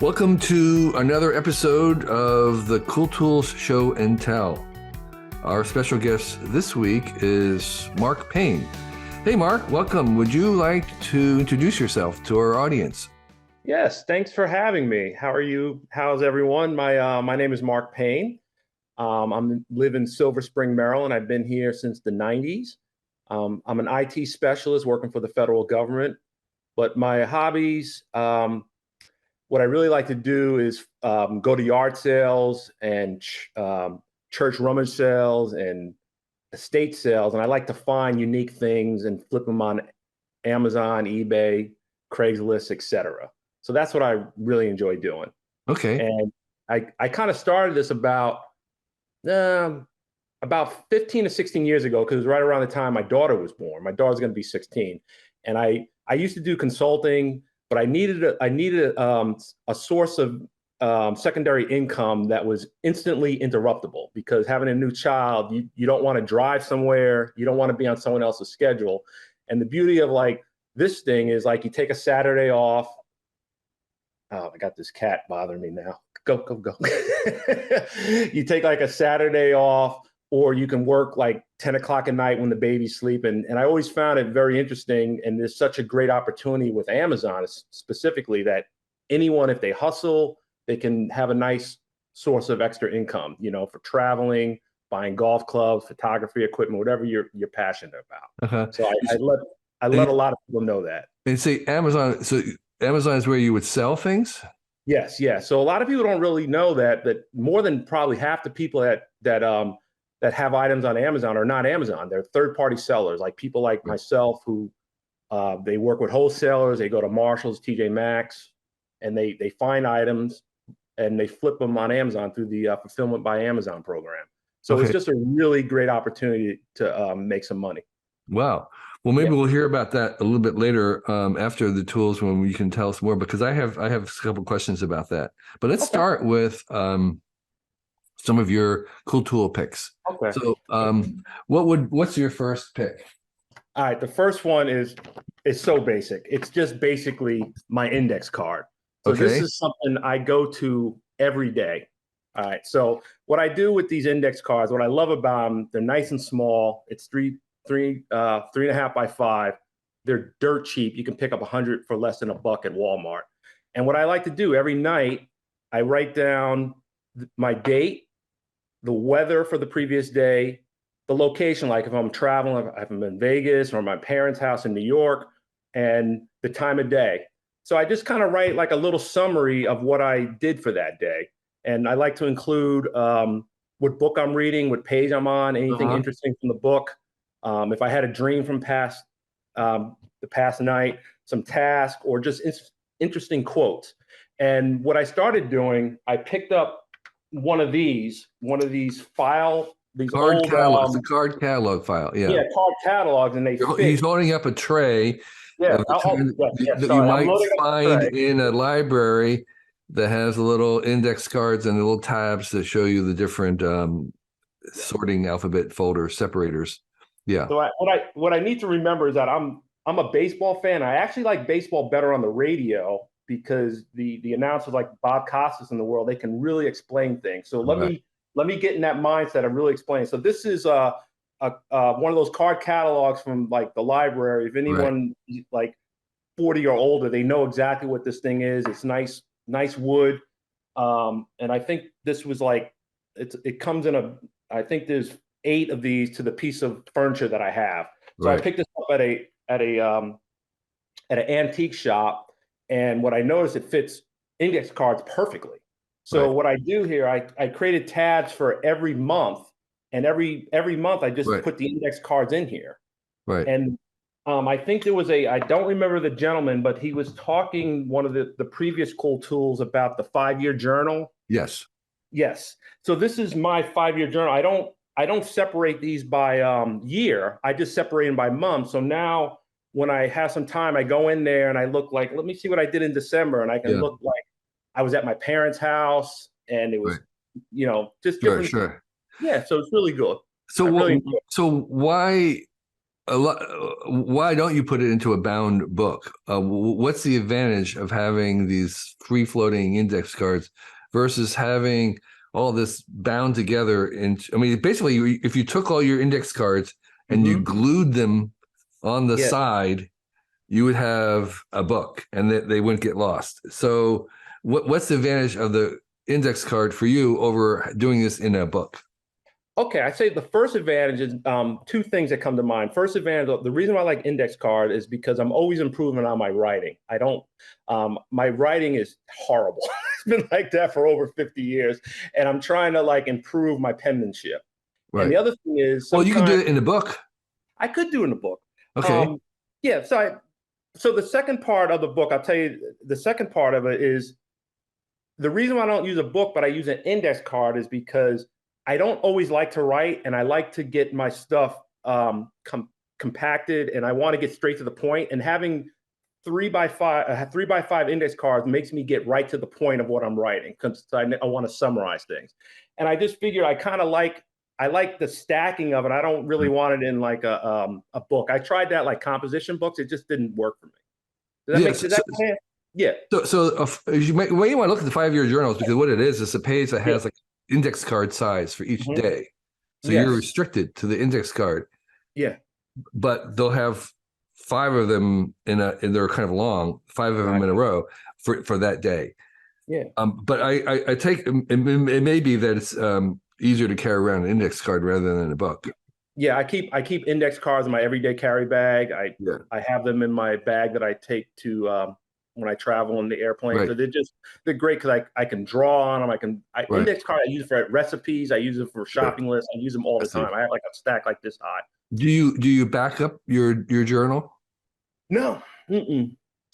Welcome to another episode of the Cool Tools Show and Tell. Our special guest this week is Marc Payne. Hey, Marc, welcome. Would you like to introduce yourself to our audience? Yes, thanks for having me. How are you? How's everyone? My name is Marc Payne. I live in Silver Spring, Maryland. I've been here since the 90s. I'm an IT specialist working for the federal government, but my hobbies, what I really like to do is go to yard sales and church rummage sales and estate sales. And I like to find unique things and flip them on Amazon, eBay, Craigslist, etc. So that's what I really enjoy doing. Okay. And I kind of started this about 15 to 16 years ago, because it was right around the time my daughter was born. My daughter's going to be 16. And I used to do consulting, but I needed a source of secondary income that was instantly interruptible, because having a new child, you don't want to drive somewhere, you don't want to be on someone else's schedule. And the beauty of like this thing is like you take a Saturday off. Oh, I got this cat bothering me now. Go. You take like a Saturday off, or you can work like 10 o'clock at night when the baby's sleeping. And I always found it very interesting. And there's such a great opportunity with Amazon specifically that anyone, if they hustle, they can have a nice source of extra income, for traveling, buying golf clubs, photography equipment, whatever you're passionate about. Uh-huh. So I let a lot of people know that. And say Amazon, so Amazon is where you would sell things? Yes. So a lot of people don't really know that more than probably half the people that have items on Amazon are not Amazon. They're third-party sellers, like people like myself who they work with wholesalers. They go to Marshalls, TJ Maxx, and they find items and they flip them on Amazon through the Fulfillment by Amazon program. So It's just a really great opportunity to make some money. Wow. Well, maybe we'll hear about that a little bit later after the tools, when you can tell us more, because I have a couple questions about that. But let's start with some of your cool tool picks. Okay. So what's your first pick? All right. The first one is so basic. It's just basically my index card. So This is something I go to every day. All right. So what I do with these index cards, what I love about them, they're nice and small. It's 3.5 by 5. They're dirt cheap. You can pick up 100 for less than $1 at Walmart. And what I like to do every night, I write down my date, the weather for the previous day, the location, like if I'm traveling, if I'm in Vegas or my parents' house in New York, and the time of day. So I just kind of write like a little summary of what I did for that day. And I like to include what book I'm reading, what page I'm on, anything interesting from the book. If I had a dream from the past night, some task, or just interesting quotes. And what I started doing, I picked up one of these card catalogs, the card catalog file. Yeah, card catalogs, and he's holding up a tray. Yeah, that you might find in a library that has little index cards and the little tabs that show you the different sorting alphabet folders, separators. Yeah. So what I need to remember is that I'm a baseball fan. I actually like baseball better on the radio, because the announcers like Bob Costas in the world, they can really explain things. So let me get in that mindset of really explaining. So this is one of those card catalogs from like the library. If anyone like 40 or older, they know exactly what this thing is. It's nice wood. And I think this was like, it comes in I think there's 8 of these to the piece of furniture that I have. So I picked this up at an antique shop. And what I noticed, it fits index cards perfectly. So what I do here, I created tabs for every month, and every month I just put the index cards in here. Right. And I think there was I don't remember the gentleman, but he was talking one of the previous cool tools about the 5-year journal. Yes. So this is my 5-year journal. I don't separate these by year. I just separate them by month. So now, when I have some time, I go in there and I look like, let me see what I did in December. And I can look like I was at my parents' house, and it was, just different. Sure. Yeah. So it's really good. So why a lot. Why don't you put it into a bound book? What's the advantage of having these free-floating index cards versus having all this bound together? I mean, basically, if you took all your index cards and you glued them on the side, you would have a book, and they wouldn't get lost. So, what's the advantage of the index card for you over doing this in a book? Okay, I say the first advantage is two things that come to mind. First advantage, the reason why I like index card is because I'm always improving on my writing. I don't, my writing is horrible. It's been like that for over 50 years, and I'm trying to like improve my penmanship. Right. And the other thing is, well, you can do it in the book. I could do it in the book. Okay. Yeah. So the second part of the book, I'll tell you, the second part of it is the reason why I don't use a book, but I use an index card is because I don't always like to write, and I like to get my stuff compacted, and I want to get straight to the point. And having 3x5 index cards makes me get right to the point of what I'm writing, because I want to summarize things. And I just figured I like the stacking of it. I don't really want it in like a book. I tried that like composition books. It just didn't work for me. Does that make sense? Yeah. So you want to look at the 5-year journals, because what it is a page that has like index card size for each day. So you're restricted to the index card. Yeah. But they'll have 5 of them and they're kind of long, 5 of them in a row for that day. Yeah. But I take it may be that it's easier to carry around an index card rather than a book. Yeah, I keep index cards in my everyday carry bag. I have them in my bag that I take to when I travel on the airplane. Right. So they're great because I can draw on them. Index card I use it for recipes. I use it for shopping lists. I use them all the time. I have like a stack like this high. Do you back up your journal? No.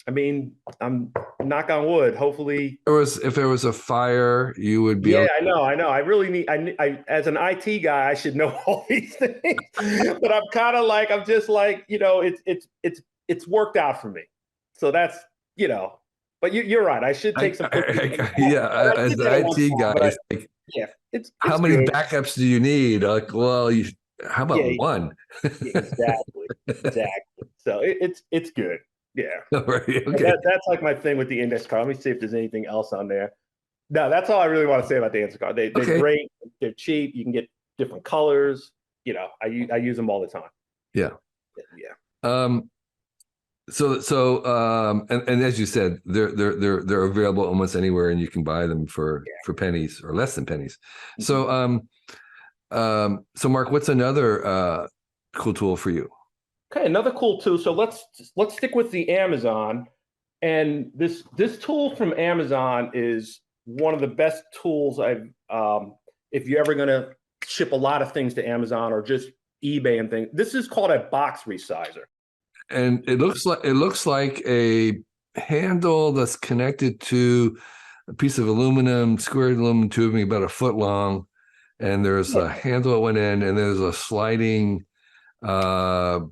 I mean, I'm knock on wood. Hopefully, if there was a fire, you would be. Yeah, I know. I really need. I as an IT guy, I should know all these things. But I'm just like, it's worked out for me. So that's, But you're right. I should take some pictures. As an IT guy, it's how many backups do you need? Like, well, how about one? Exactly. So it's good. Yeah. Right, okay. That's like my thing with the index card. Let me see if there's anything else on there. No, that's all I really want to say about the index card. They're great. They're cheap. You can get different colors. I use them all the time. Yeah. Yeah. And as you said, they're available almost anywhere, and you can buy them for pennies or less than pennies. So Mark, what's another cool tool for you? Okay, another cool tool. So let's stick with the Amazon, and this tool from Amazon is one of the best tools I've. If you're ever going to ship a lot of things to Amazon or just eBay and things, this is called a box resizer. And it looks like a handle that's connected to a piece of aluminum, squared aluminum tubing about 1 foot long, and there's a handle that went in, and there's a sliding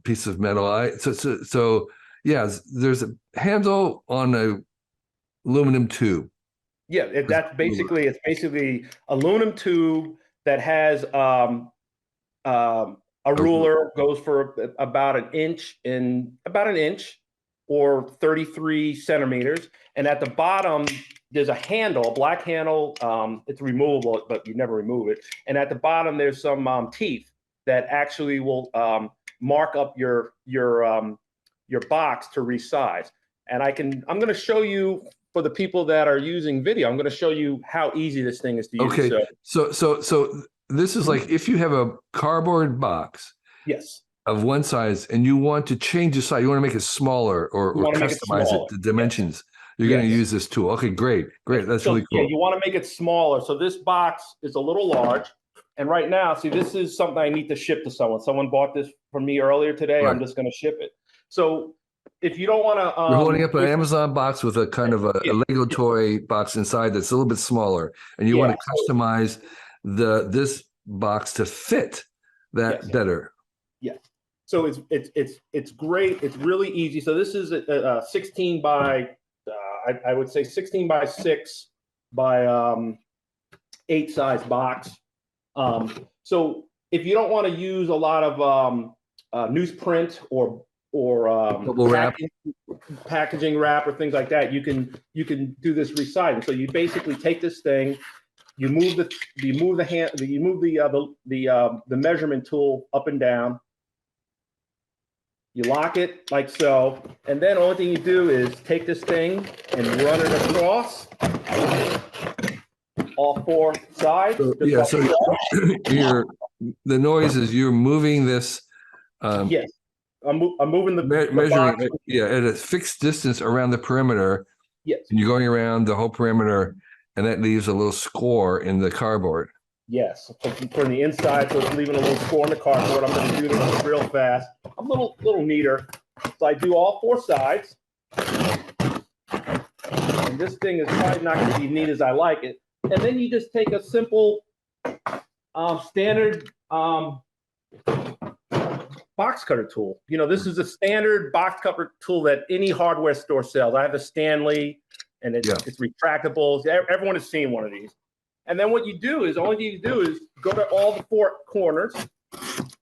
piece of metal. So there's a handle on a aluminum tube. Yeah, it's basically aluminum tube that has a ruler, goes for about an inch or 33 centimeters, and at the bottom there's a handle, a black handle. It's removable, but you never remove it. And at the bottom there's some teeth that actually will mark up your box to resize. And I'm going to show you, for the people that are using video, I'm going to show you how easy this thing is to use. Okay, so this is like if you have a cardboard box, of one size, and you want to change the size, you want to make it smaller or customize it, the dimensions. You're going to use this tool. Okay, great. That's really cool. Yeah, you want to make it smaller. So this box is a little large. And right now, see, this is something I need to ship to someone. Someone bought this from me earlier today. Right. I'm just going to ship it. So if you don't want to... You're holding up an Amazon box with a kind of a Lego toy box inside that's a little bit smaller. And you want to customize this box to fit that better. Yeah. So it's great. It's really easy. So this is a 16 by... I would say 16 by 6 by 8 size box. So if you don't want to use a lot of newsprint or Bubble wrap. packaging wrap or things like that, you can do this resizing. So you basically take this thing, you move the measurement tool up and down, you lock it like so, and then only thing you do is take this thing and run it across all four sides. So, yeah, so the noise is you're moving this. Yes, I'm moving the measuring, box. at a fixed distance around the perimeter. Yes. And you're going around the whole perimeter, and that leaves a little score in the cardboard. Yes, from the inside, so it's leaving a little score in the cardboard. I'm going to do this real fast. I'm a little neater. So I do all four sides. And this thing is probably not going to be neat as I like it. And then you just take a simple standard box cutter tool. You know, this is a standard box cutter tool that any hardware store sells. I have a Stanley, and it's retractable. Everyone has seen one of these. And then what you do is, only thing you do is go to all the four corners,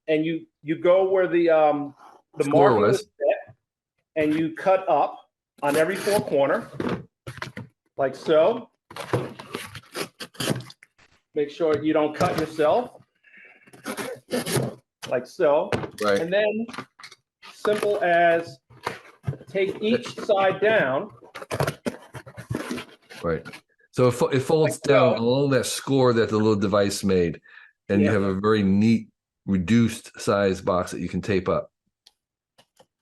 and you go where the marking was set, and you cut up on every four corner, like so. Make sure you don't cut yourself, like so. Right. And then, simple as take each side down. Right. So it folds like down so. all that score that the little device made, and you have a very neat, reduced size box that you can tape up.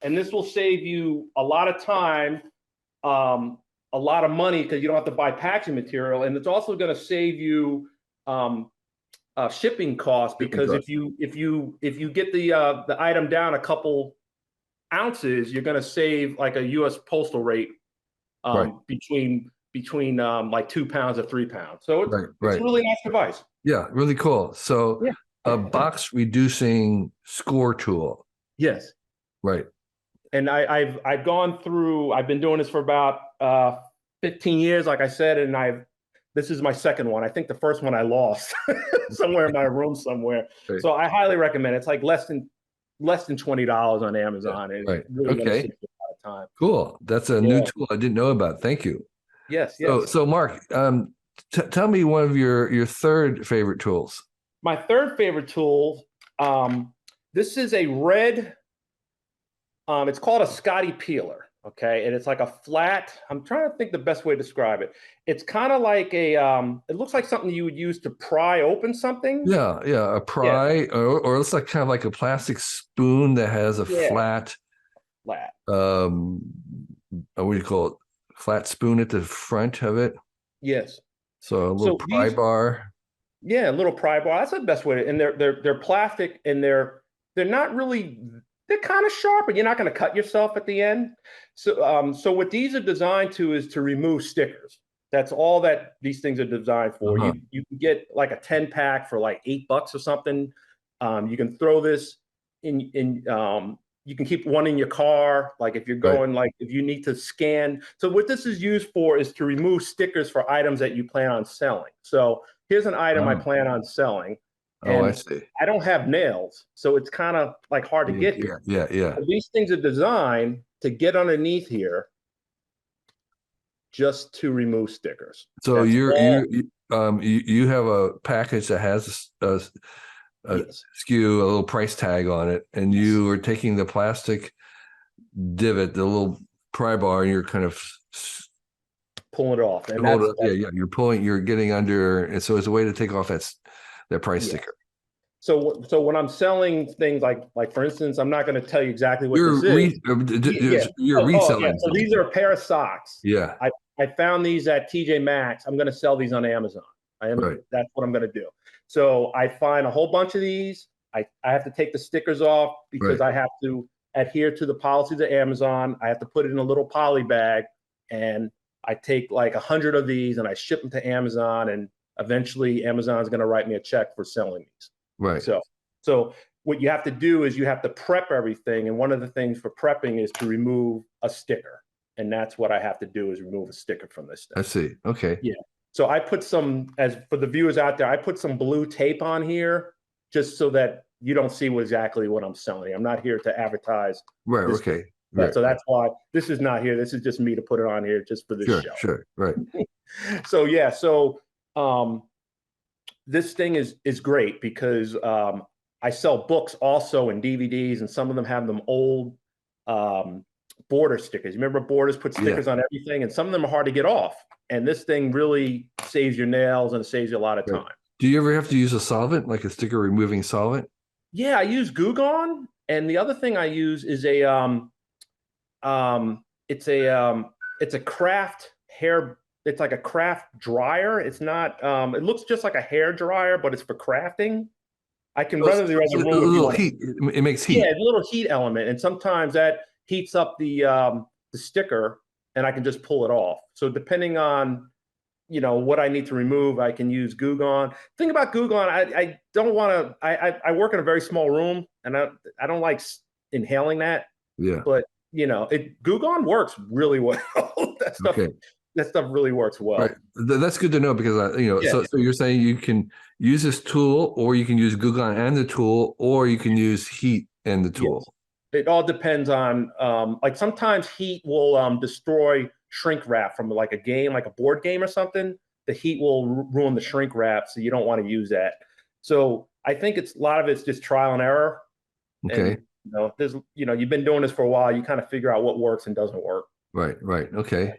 And this will save you a lot of time, a lot of money, because you don't have to buy packaging material, and it's also going to save you shipping costs, because if you get the item down a couple ounces, you're going to save like a U.S. postal rate between like 2 pounds or 3 pounds. So it's a really nice device. Yeah, really cool. So a box reducing score tool. Yes. Right. And I've gone through. I've been doing this for about 15 years, like I said, and this is my second one. I think the first one I lost somewhere in my room somewhere. Right. So I highly recommend it. It's like less than $20 on Amazon. Yeah. Right. Really okay. A lot of time. Cool. That's a new tool I didn't know about. Thank you. Yes. So Marc, tell me one of your third favorite tools. My third favorite tool. This is a red. It's called a Scotty peeler. Okay, and it's like a flat. I'm trying to think the best way to describe it. It's kind of like a. It looks like something you would use to pry open something. Yeah, a pry, or it's like kind of like a plastic spoon that has a flat. What do you call it? Flat spoon at the front of it. Yes. So a little pry bar. Yeah, a little pry bar. That's the best way to. And they're plastic, and they're not really. They're kind of sharp, but you're not going to cut yourself at the end. So, so what these are designed to is to remove stickers. That's all that these things are designed for. You can get like a 10-pack for like $8 or something. You can throw this in. You can keep one in your car, like if you're going, like if you need to scan. So what this is used for is to remove stickers for items that you plan on selling. So here's an item I plan on selling. And I see. I don't have nails, so it's kind of like hard to get here. Yeah. So these things are designed to get underneath here, just to remove stickers. So you have a package that has a SKU, a little price tag on it, and you are taking the plastic divot, the little pry bar, and you're kind of pulling it off. And you're getting under, and so it's a way to take off that price sticker. So when I'm selling things like for instance, I'm not going to tell you exactly what this is. You're reselling. So these are a pair of socks. Yeah. I found these at TJ Maxx. I'm going to sell these on Amazon. That's what I'm going to do. So I find a whole bunch of these. I have to take the stickers off because I have to adhere to the policies of Amazon. I have to put it in a little poly bag, and I take like 100 of these and I ship them to Amazon, and eventually Amazon is going to write me a check for selling these. Right. So what you have to do is you have to prep everything. And one of the things for prepping is to remove a sticker. And that's what I have to do, is remove a sticker from this thing. I see. Okay. Yeah. So I put some, as for the viewers out there, I put some blue tape on here just so that you don't see exactly what I'm selling. I'm not here to advertise. Right. This. Okay. Yeah, Right. so that's why this is not here. This is just me to put it on here just for this Sure. show. Sure. Right. So yeah, this thing is great because I sell books also and DVDs, and some of them have them old border stickers. You remember borders put stickers on everything, and some of them are hard to get off. And this thing really saves your nails and saves you a lot of time. Do you ever have to use a solvent, like a sticker removing solvent? Yeah, I use Goo Gone, and the other thing I use is it's a craft hair. It's like a craft dryer. It's not. It looks just like a hair dryer, but it's for crafting. I can run it around the room. A little heat. It makes heat. Yeah, a little heat element, and sometimes that heats up the sticker, and I can just pull it off. So depending on what I need to remove, I can use Goo Gone. Thing about Goo Gone, I don't want to. I work in a very small room, and I don't like inhaling that. Yeah. But Goo Gone works really well. That stuff really works well. Right. That's good to know because so you're saying you can use this tool, or you can use Goo Gone and the tool, or you can use heat and the tool. Yes. It all depends on like sometimes heat will destroy shrink wrap from like a game, like a board game or something. The heat will ruin the shrink wrap, so you don't want to use that. So I think a lot of it's just trial and error. Okay. And, you've been doing this for a while. You kind of figure out what works and doesn't work. Right. Okay.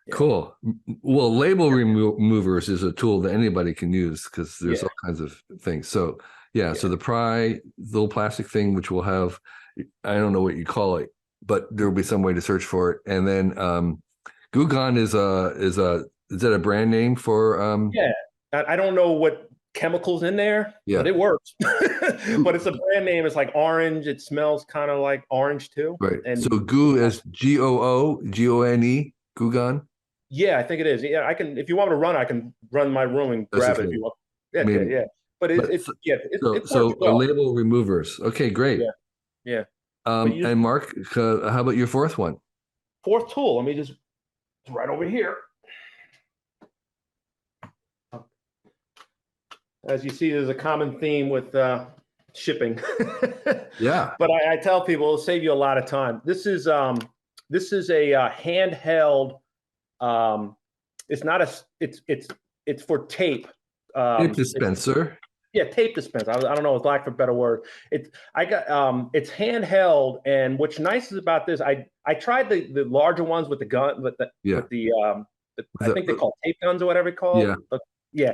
Yeah. Cool. Well, label removers is a tool that anybody can use because there's all kinds of things. So so the pry, little plastic thing, which will have, I don't know what you call it, but there will be some way to search for it. And then Goo Gone is that a brand name for? I don't know what chemicals in there, but it works. But it's a brand name. It's like orange. It smells kind of like orange too. Right. And so Goo is GOOGONE, Goo Gone. Yeah, I think it is. Yeah, I can. If you want me to run, I can run my room and grab it if you want. Yeah, But it's label removers. Okay, great. Yeah. And Mark, how about your fourth one? Fourth tool. Let me it's right over here. As you see, there's a common theme with shipping. Yeah. But I tell people it'll save you a lot of time. This is a handheld. It's not it's for tape. Tape dispenser. Tape dispenser. I don't know, it's lack of a better word. It's handheld, and what's nice is about this, I tried the larger ones with the gun, with the I think they call tape guns or whatever it's called. Yeah.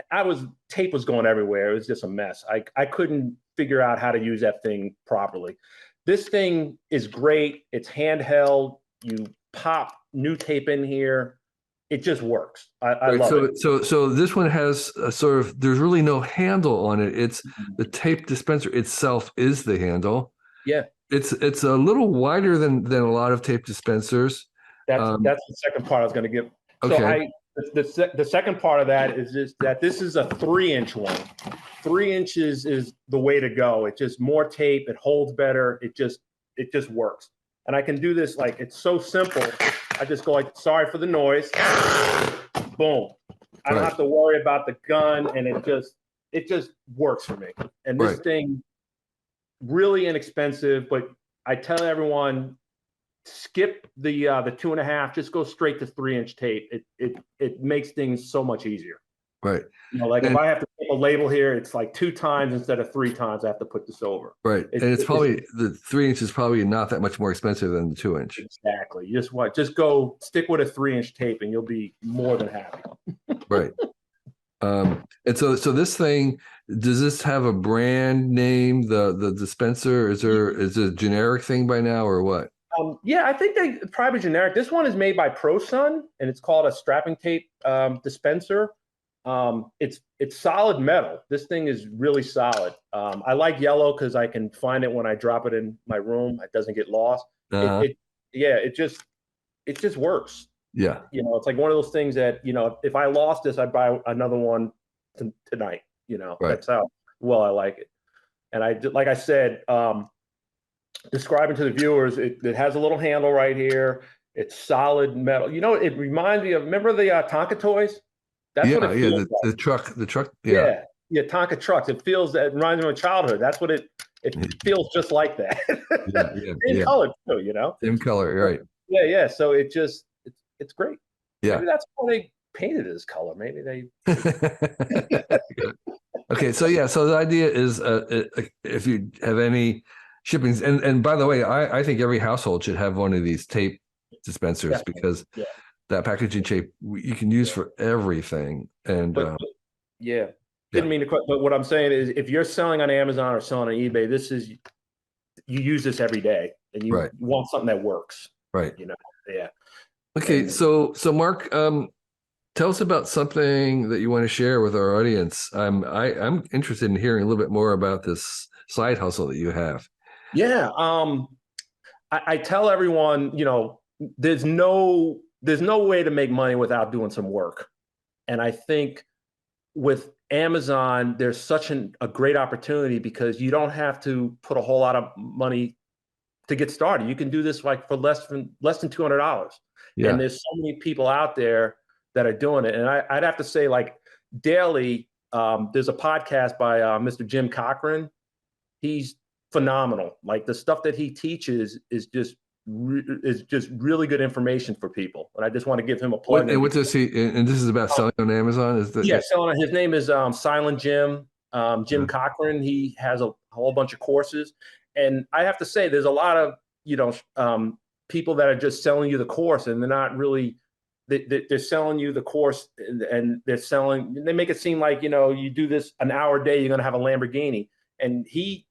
But tape was going everywhere. It was just a mess. I couldn't figure out how to use that thing properly. This thing is great. It's handheld. You pop new tape in here. It just works. I love it. So this one has a sort of, there's really no handle on it. It's the tape dispenser itself is the handle. Yeah. It's a little wider than a lot of tape dispensers. That's the second part I was going to give. Okay. So the second part of that is just that this is a 3-inch one. 3 inches is the way to go. It's just more tape. It holds better. It just works. And I can do this, like, it's so simple. I just go like, sorry for the noise. Boom. I don't have to worry about the gun, and it just works for me. And this thing, really inexpensive, but I tell everyone, skip the 2.5, just go straight to 3-inch tape. It makes things so much easier. Right. If I have to put a label here, it's like 2 times instead of 3 times I have to put this over. Right. It's probably the 3-inch is probably not that much more expensive than the 2-inch. Exactly. You just go stick with a 3-inch tape and you'll be more than happy. Right. And so this thing, does this have a brand name, the dispenser? Is it a generic thing by now or what? I think they probably generic. This one is made by ProSun, and it's called a strapping tape dispenser. It's solid metal. This thing is really solid. I like yellow because I can find it when I drop it in my room. It doesn't get lost. It just works. Yeah. It's like one of those things that, if I lost this, I'd buy another one tonight. That's how well I like it. And like I said, describing to the viewers, it has a little handle right here. It's solid metal. It reminds me of, remember the Tonka toys? That's what it feels like. The truck. Yeah. Yeah, Tonka trucks. It reminds me of childhood. That's what it feels just like that. Same color too, Same color, right? Yeah. So it's great. Yeah. Maybe that's why they painted it as color. Maybe they. Okay, so the idea is if you have any shippings, and by the way, I think every household should have one of these tape dispensers because that packaging tape you can use for everything. And yeah, didn't mean to quit, but what I'm saying is if you're selling on Amazon or selling on eBay, you use this every day and you want something that works. Right. Yeah. Okay, so Mark, tell us about something that you want to share with our audience. I'm interested in hearing a little bit more about this side hustle that you have. Yeah. I tell everyone, there's no way to make money without doing some work. And I think with Amazon, there's such a great opportunity because you don't have to put a whole lot of money to get started. You can do this like for less than $200. Yeah. And there's so many people out there that are doing it. And I'd have to say, like, daily, there's a podcast by Mr. Jim Cochran. He's phenomenal. Like, the stuff that he teaches is just really good information for people. And I just want to give him a plug. And what does he? And this is about selling on Amazon. Selling. His name is Silent Jim. Jim Cochran. He has a whole bunch of courses, and I have to say, there's a lot of people that are just selling you the course, and they're not really. They're selling you the course, and they make it seem like you do this an hour a day, you're going to have a Lamborghini, and he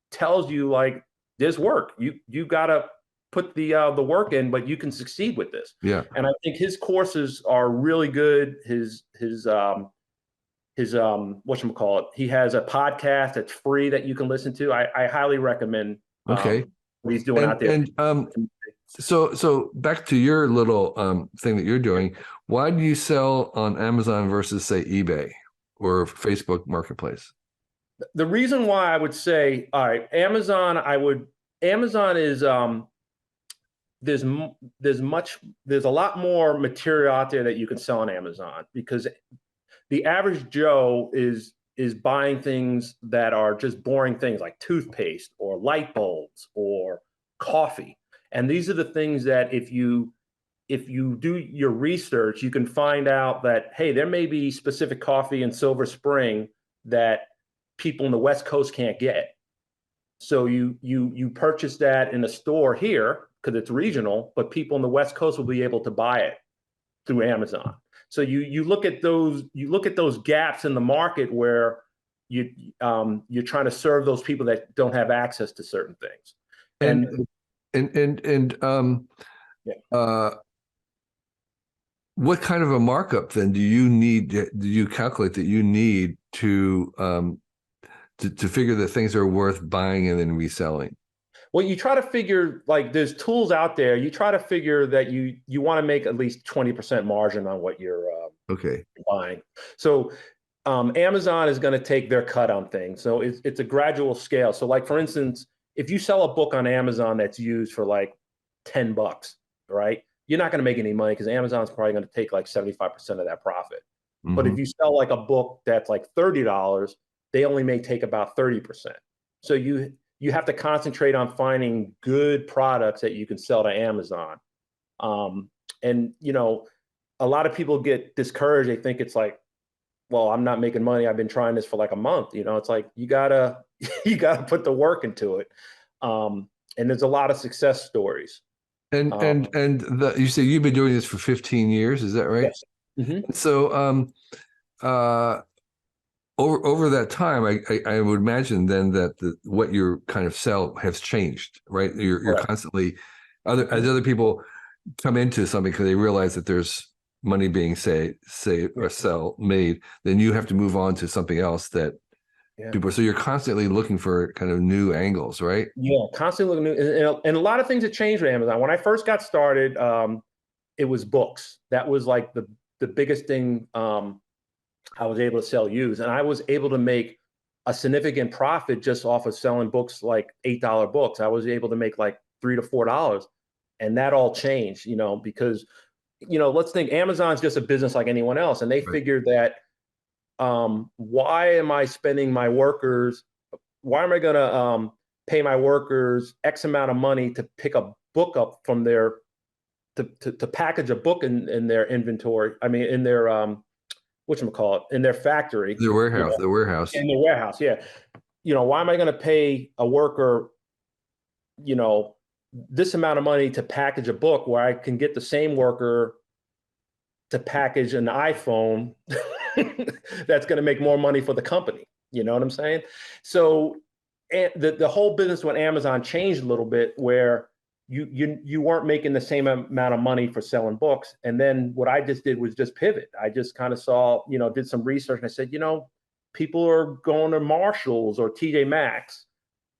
tells you like there's work. You got to put the work in, but you can succeed with this. Yeah. And I think his courses are really good. His whatchamacallit, he has a podcast that's free that you can listen to. I highly recommend what he's doing out there. And so back to your little thing that you're doing, why do you sell on Amazon versus say eBay or Facebook Marketplace? The reason why I would say, all right, Amazon is there's a lot more material out there that you can sell on Amazon because the average Joe is buying things that are just boring things like toothpaste or light bulbs or coffee. And these are the things that if you do your research, you can find out that, hey, there may be specific coffee in Silver Spring that people in the West Coast can't get. So you purchase that in a store here because it's regional, but people in the West Coast will be able to buy it through Amazon. So you look at those gaps in the market where you're trying to serve those people that don't have access to certain things. What kind of a markup then do you calculate that you need to figure that things are worth buying and then reselling? Well, you try to figure, like, there's tools out there. You try to figure that you want to make at least 20% margin on what you're buying. So Amazon is going to take their cut on things. So it's a gradual scale. So, like, for instance, if you sell a book on Amazon that's used for like $10, right? You're not going to make any money because Amazon's probably going to take like 75% of that profit. Mm-hmm. But if you sell like a book that's like $30, they only may take about 30%. So you have to concentrate on finding good products that you can sell to Amazon. And a lot of people get discouraged. They think it's like, well, I'm not making money. I've been trying this for like a month. It's like you gotta put the work into it. And there's a lot of success stories. And you say you've been doing this for 15 years, is that right? Yes. Mm-hmm. So over that time, I would imagine then that what you kind of sell has changed, right? You're constantly as other people come into something because they realize that there's money being made, then you have to move on to something else that people. So you're constantly looking for kind of new angles, right? Yeah, constantly looking new, and a lot of things have changed with Amazon. When I first got started, it was books. That was like the biggest thing. I was able to sell used, and I was able to make a significant profit just off of selling books, like $8 books. I was able to make like $3 to $4, and that all changed, because let's think Amazon's just a business like anyone else, and they figured that why am I spending my workers? Why am I going to pay my workers X amount of money to pick a book up from their to package a book in their inventory? I mean, in their whatchamacallit, in their factory, The warehouse, in the warehouse. Yeah, why am I going to pay a worker, this amount of money to package a book where I can get the same worker to package an iPhone that's going to make more money for the company? You know what I'm saying? So, and the whole business with Amazon changed a little bit, where you weren't making the same amount of money for selling books. And then what I just did was just pivot. I just kind of saw, did some research, and I said, people are going to Marshalls or TJ Maxx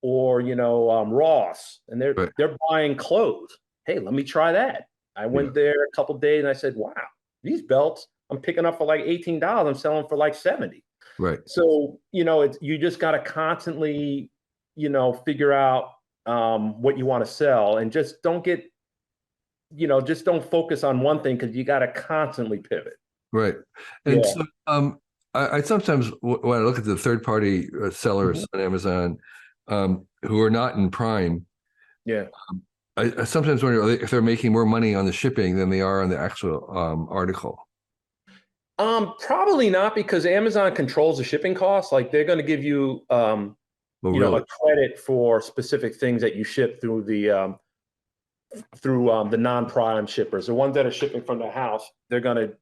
or Ross, and they're buying clothes. Hey, let me try that. I went there a couple of days and I said, wow, these belts I'm picking up for like $18. I'm selling for like 70. Right. So, you just got to constantly, figure out what you want to sell, and just don't get, just don't focus on one thing, because you got to constantly pivot. Right. And so I sometimes, when I look at the third-party sellers on Amazon who are not in Prime, I sometimes wonder if they're making more money on the shipping than they are on the actual article. Probably not, because Amazon controls the shipping costs. Like, they're going to give you, a credit for specific things that you ship through the non-Prime shippers. The ones that are shipping from the house, they're going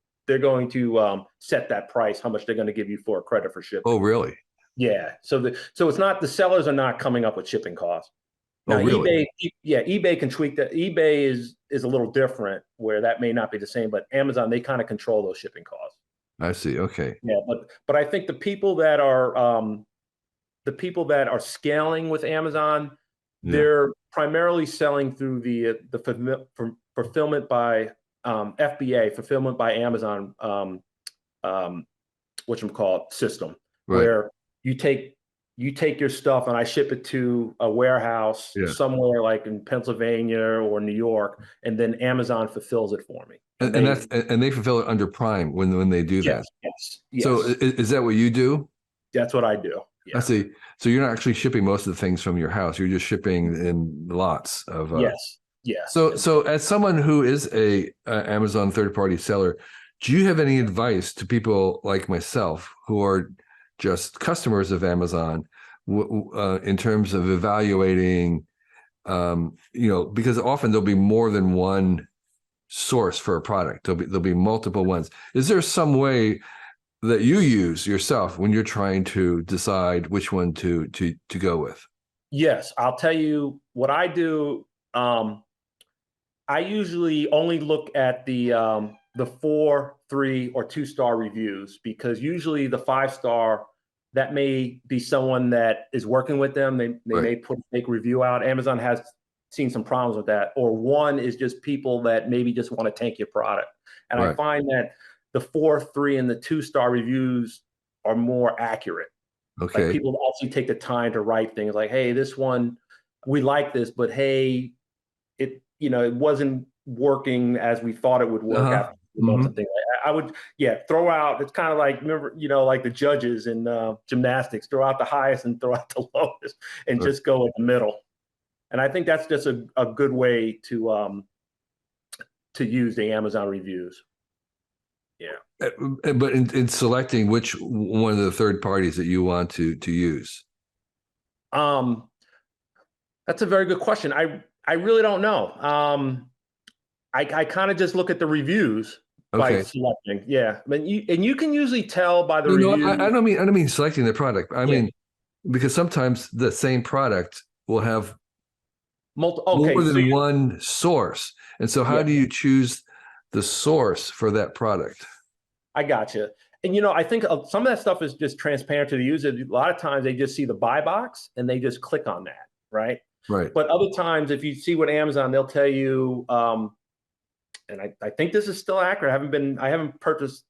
to set that price, how much they're going to give you for a credit for shipping. Oh, really? Yeah. So it's not, the sellers are not coming up with shipping costs. Now, really? eBay can tweak that. eBay is a little different, where that may not be the same, but Amazon, they kind of control those shipping costs. I see. Okay. Yeah, but I think the people that are scaling with Amazon, they're primarily selling through the fulfillment by FBA, fulfillment by Amazon, system, where you take your stuff and I ship it to a warehouse somewhere like in Pennsylvania or New York, and then Amazon fulfills it for me. And they fulfill it under Prime when they do that. Yes. So is that what you do? That's what I do. Yeah. I see. So you're not actually shipping most of the things from your house. You're just shipping in lots of. Yes. So as someone who is a Amazon third-party seller, do you have any advice to people like myself who are just customers of Amazon in terms of evaluating, because often there'll be more than one source for a product. There'll be multiple ones. Is there some way that you use yourself when you're trying to decide which one to go with? Yes, I'll tell you what I do. I usually only look at the 4, 3, or 2-star reviews, because usually the 5-star, that may be someone that is working with them. They may put a fake review out. Amazon has seen some problems with that. Or 1 is just people that maybe just want to tank your product. And I find that the 4, 3, and the 2-star reviews are more accurate. Okay. Like, people actually take the time to write things like, hey, this one, we like this, but hey, it wasn't working as we thought it would work after months and things like that. I would, throw out, it's kind of like, remember, like the judges in gymnastics, throw out the highest and throw out the lowest, and just go in the middle. And I think that's just a good way to use the Amazon reviews. Yeah. But in selecting which one of the third parties that you want to use? That's a very good question. I really don't know. I kind of just look at the reviews by selecting. Yeah. I mean, you can usually tell by the reviews. I don't mean selecting the product. I mean, because sometimes the same product will have more than one source. And so how do you choose the source for that product? I gotcha. And, I think some of that stuff is just transparent to the user. A lot of times they just see the buy box and they just click on that, right? Right. But other times, if you see what Amazon, they'll tell you, and I think this is still accurate. I haven't purchased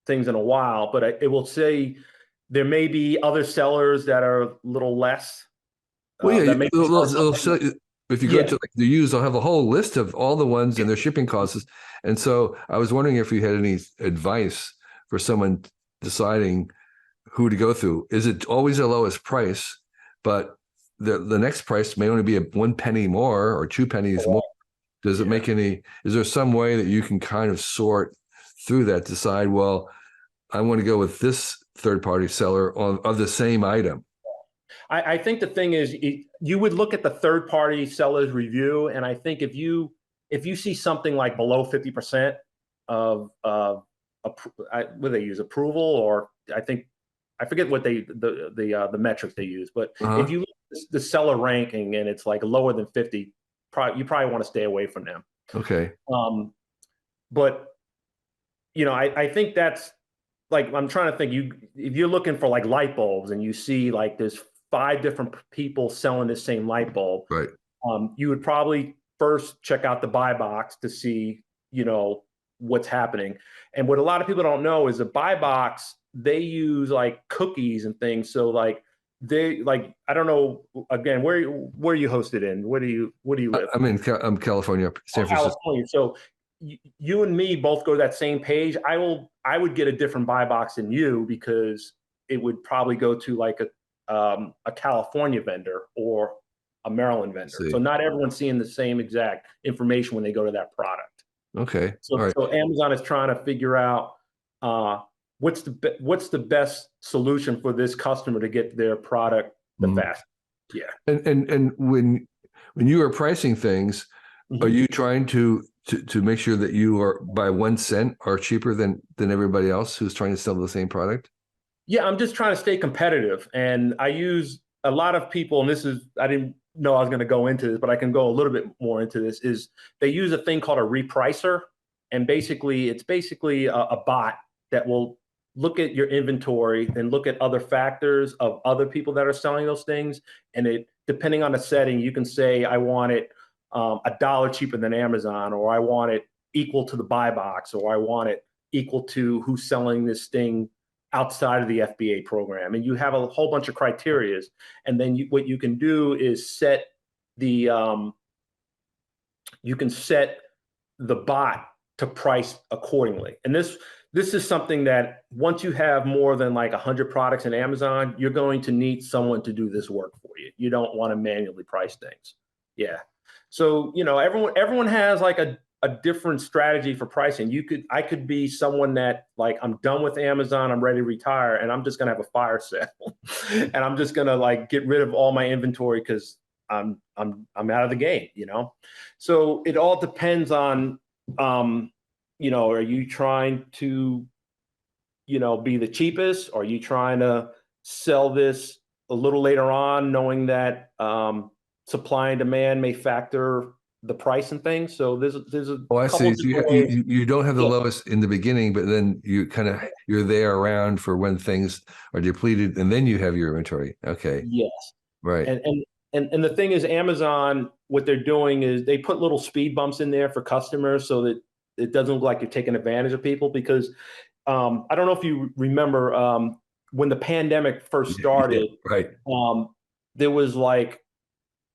things in a while, but it will say there may be other sellers that are a little less. If you go to the used, they'll have a whole list of all the ones and their shipping costs. And so I was wondering if you had any advice for someone deciding who to go through? Is it always the lowest price, but the next price may only be 1 penny more or 2 pennies more? Does it make any? Is there some way that you can kind of sort through that, decide, well, I want to go with this third-party seller of the same item? I think the thing is, you would look at the third-party seller's review, and I think if you see something like below 50% of what do they use, approval, or I forget what the metrics they use, but if you look at the seller ranking and it's like lower than 50, you probably want to stay away from them. Okay. But I think that's like, I'm trying to think, if you're looking for like light bulbs and you see like there's 5 different people selling the same light bulb, Right. You would probably first check out the buy box to see, what's happening. And what a lot of people don't know is the buy box, they use like cookies and things. So like I don't know, again, where are you hosted in? Where do you live? I'm California, San Francisco. California. So you and me both go to that same page. I would get a different buy box than you, because it would probably go to like a California vendor or a Maryland vendor. So not everyone's seeing the same exact information when they go to that product. Okay. So, all right. So Amazon is trying to figure out what's the best solution for this customer to get their product the fastest. Yeah. And when you are pricing things, are you trying to make sure that you are by 1 cent are cheaper than everybody else who's trying to sell the same product? Yeah, I'm just trying to stay competitive, and I use a lot of people, and I didn't know I was going to go into this, but I can go a little bit more into this, is they use a thing called a repricer. And basically, it's a bot that will look at your inventory and look at other factors of other people that are selling those things. And depending on the setting, you can say, I want it $1 cheaper than Amazon, or I want it equal to the buy box, or I want it equal to who's selling this thing outside of the FBA program. And you have a whole bunch of criterias. And then what you can do is set the bot to price accordingly. And this is something that once you have more than like 100 products in Amazon, you're going to need someone to do this work for you. You don't want to manually price things. Yeah. So, everyone has like a different strategy for pricing. I could be someone that like, I'm done with Amazon, I'm ready to retire, and I'm just going to have a fire sale and I'm just going to like get rid of all my inventory because I'm out of the game, So it all depends on, are you trying to, be the cheapest? Are you trying to sell this a little later on, knowing that supply and demand may factor the price and things? So there's a I couple see. different ways. You don't have the lowest in the beginning, but then you're there around for when things are depleted, and then you have your inventory. Okay. Yes. Right. And the thing is, Amazon, what they're doing is they put little speed bumps in there for customers so that it doesn't look like you're taking advantage of people. Because I don't know if you remember when the pandemic first started, right. There was like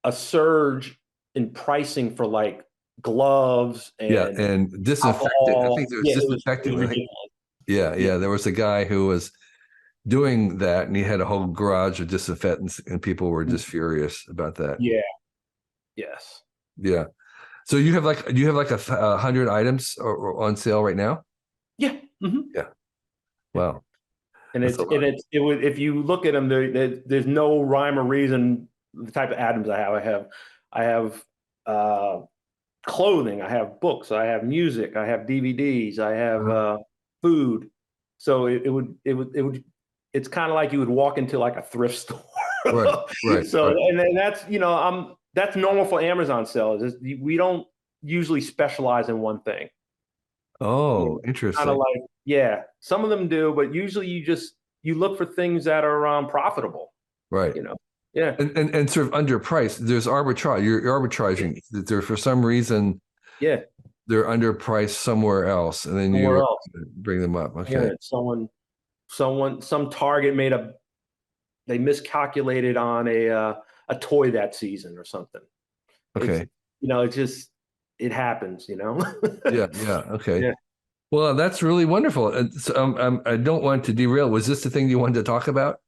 a surge in pricing for like gloves and disinfectant. alcohol. I think there was disinfectant. Yeah. There was a guy who was doing that, and he had a whole garage of disinfectants, and people were just furious about that. Yeah. Yes. Yeah. So do you have like 100 items on sale right now? Yeah. Mm-hmm. Yeah. Wow. And if you look at them, there's no rhyme or reason. The type of items I have clothing, I have books, I have music, I have DVDs, I have food. So it's kind of like you would walk into like a thrift store. Right. So right. and then that's normal for Amazon sellers. We don't usually specialize in one thing. Oh, interesting. Kind of like, some of them do, but usually you look for things that are profitable. Right. Yeah. And sort of underpriced. There's arbitrage. You're arbitraging. There for some reason. Yeah. They're underpriced somewhere else, and then bring them up. Okay. Yeah, some Target they miscalculated on a toy that season or something. Okay. It happens. Yeah. Okay. Yeah. Well, that's really wonderful. So, I don't want to derail. Was this the thing you wanted to talk about?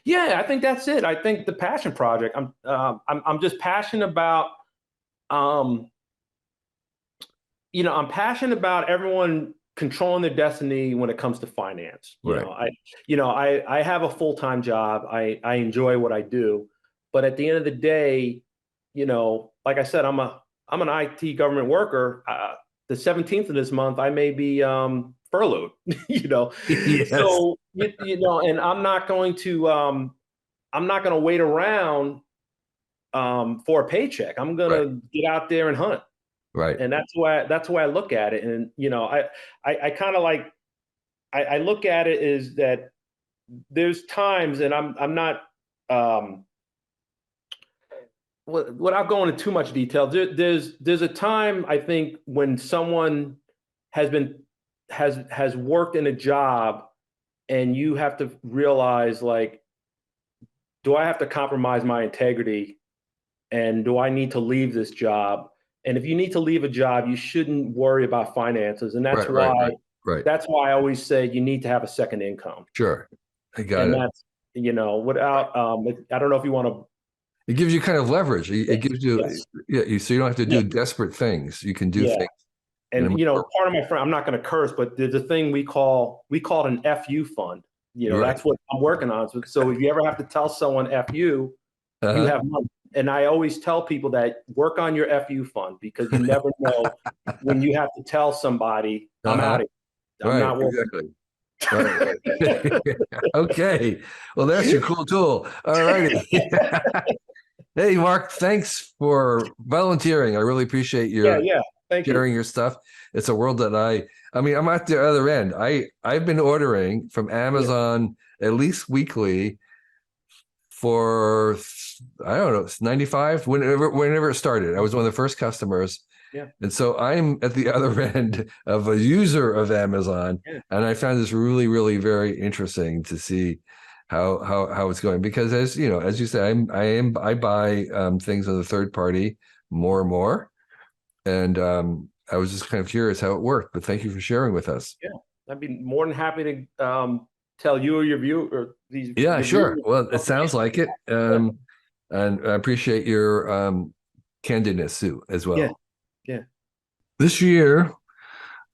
Yeah, I think that's it. I think the passion project. I'm just passionate about um, I'm passionate about everyone controlling their destiny when it comes to finance. Right. I have a full-time job. I enjoy what I do, but at the end of the day, like I said, I'm an IT government worker. The 17th of this month, I may be furloughed. Yes. So and I'm not going to wait around for a paycheck. I'm going Right. to get out there and hunt. Right. And that's why I look at it. And, I kind of like, I look at it is that there's times, and I'm not, without going into too much detail, there's a time I think when someone has been, has worked in a job, and you have to realize, like, do I have to compromise my integrity, and do I need to leave this job? And if you need to leave a job, you shouldn't worry about finances. And Right. Right. Right. Right. that's why I always say you need to have a second income. Sure. I got And it. that's, without, I don't know if you want to. It gives you kind of leverage. It Yes, gives you, yes, yeah, so you don't have to yeah, do desperate things. You can do yeah. things in a And, more, part of my friend, I'm not going to curse, but there's a thing we call it an FU fund. right. That's what I'm working on. So if you ever have to tell someone FU, you Uh-huh. have money. And I always tell people that work on your FU fund, because you never know when you have to tell somebody, I'm Uh-huh. out of here. I'm Right. not working. Exactly. Right. Right. Okay. Well, that's your cool tool. All righty. Hey, Mark, thanks for volunteering. I really appreciate Yeah, your yeah. Thank you. sharing your stuff. It's a world that I mean, I'm at the other end. I've been ordering from Yeah, Amazon at least weekly for, I don't know, it's 95, whenever it started. I was one of the first customers. yeah, And so I'm at the other end of a user of Amazon, yeah, and I found this really, really very interesting to see how it's going. Because as you say, I buy things on the third party more and more, and I was just kind of curious how it worked. But thank you for sharing with us. yeah. I'd be more than happy to tell you or Yeah, your sure. viewers. Well, it sounds like it, Yeah, and I appreciate your candidness too as yeah, well. yeah. This year,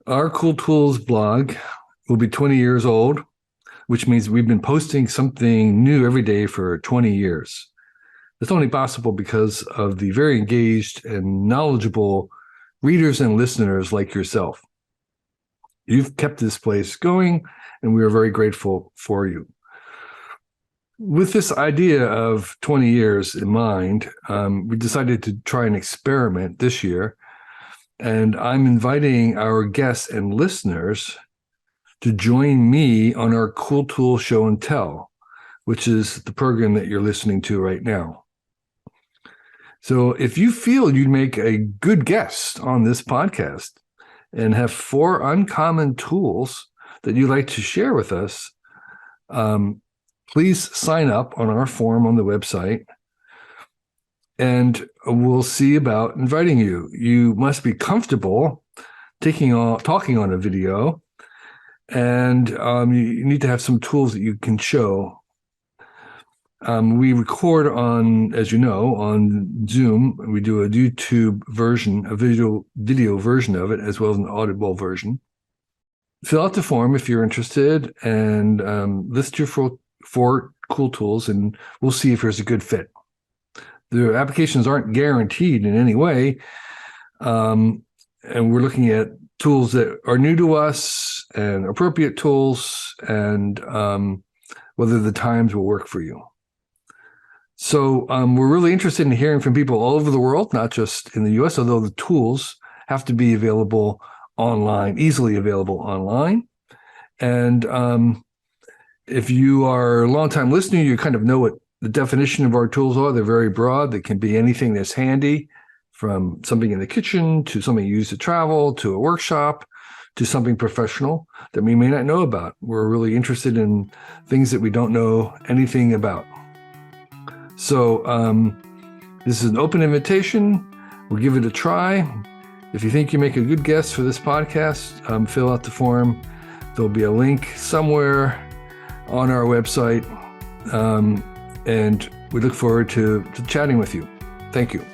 our Cool Tools blog will be 20 years old, which means we've been posting something new every day for 20 years. It's only possible because of the very engaged and knowledgeable readers and listeners like yourself. You've kept this place going, and we are very grateful for you. With this idea of 20 years in mind, we decided to try an experiment this year, and I'm inviting our guests and listeners to join me on our Cool Tool Show and Tell, which is the program that you're listening to right now. So if you feel you'd make a good guest on this podcast and have 4 uncommon tools that you'd like to share with us, please sign up on our form on the website, and we'll see about inviting you. You must be comfortable talking on a video, and you need to have some tools that you can show. We record on, as you know, on Zoom. We do a YouTube version, a video version of it, as well as an audible version. Fill out the form if you're interested, and list your 4 cool tools, and we'll see if there's a good fit. The applications aren't guaranteed in any way, and we're looking at tools that are new to us and appropriate tools, and whether the times will work for you. So we're really interested in hearing from people all over the world, not just in the US, although the tools have to be available online, easily available online. And if you are a longtime listener, you kind of know what the definition of our tools are. They're very broad. They can be anything that's handy, from something in the kitchen to something you use to travel, to a workshop, to something professional that we may not know about. We're really interested in things that we don't know anything about. So this is an open invitation. We'll give it a try. If you think you make a good guest for this podcast, fill out the form. There'll be a link somewhere on our website. And we look forward to chatting with you. Thank you.